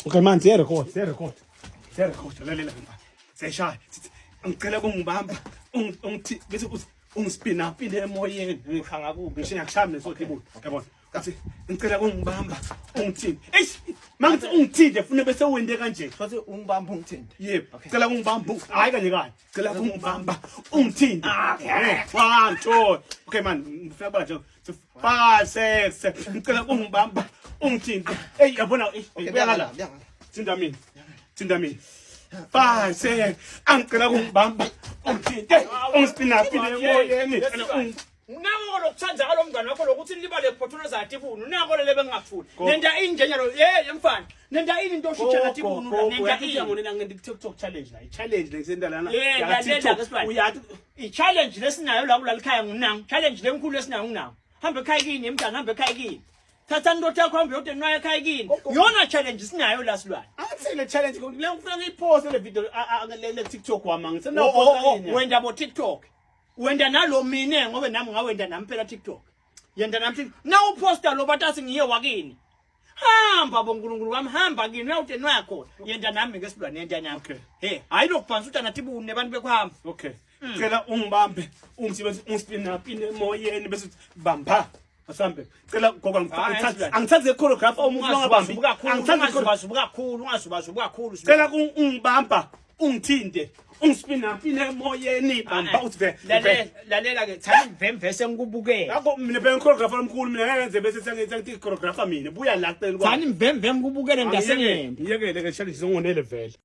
Okay man, record. Lalela mfana. Seshaya. Ngicela kungibamba. Ungithi bese uthi ungispina phinde emoyeni. Ngikhanga kubi. Ngisho ngiyakushaya nesothi ibuthi. Yabona. Kathi ngicela kungibamba. Ungithini? Eish. Mangithi ungithinte fune bese wende kanje. Sothi ungibamba ungithinte. Yebo. Ngicela kungibamba. Hayi kanje kanje. Ngicela kungibamba. Ungithinte. 1 2. Okay man, ngifuna bala nje. 5 6. Ngicela kungibamba. Ungithinte. Hey yabona uyakala. Thinda mina. 5 6. Angicela kungibamba. Ungithinte. Ungispina phinde emoyeni. Unako lokuthanda kalomngane wakho lokuthi libale phothono za tibunu unako lele bengakufuni nenda injenjalo mfana nenda ini into oshitsha tibunu nenda ini ngiyabona ngendi TikTok challenge la i-challenge lesenda lana ya TikTok uyathi i-challenge lesinayo la kulalikhaya ngunangu challenge lenkulu lesinayo ngunangu hambe ekhaya kini emntana hambe ekhaya kini thatha into yakho hambe yodenwaye ekhaya kini yona challenge sinayo la silwane athi le challenge le ngifuna ngiyiposte le video le TikTok wami ngisena posta wenda bo TikTok wenda nalo mine ngobe nami ngawenda nami phela TikTok yenda nami na uposta lo batasi ngiye wakini hamba bonkulunkulu wami hamba kini na utenwa yakho yenda nami ngesilwane yenda nami hey hayi lokuphansi uthi natibune abantu bekhamba okay cela ungibambe ungispina phinde emoyeni bese bamba asambe cela gogo angithathe choreographer umuntu ongabambi angithathe kakhulu cela ungibamba ungithinte ungispina phinde emoyeni bamba uthi lalela ke thani mvemve sengikubukela yako mina phela choreographer omkhulu mina ngeke ngenze bese sengithi choreographer mina buya la cela thani mvemve ngikubukele ngasengembi yekele ke challenge zongonele vele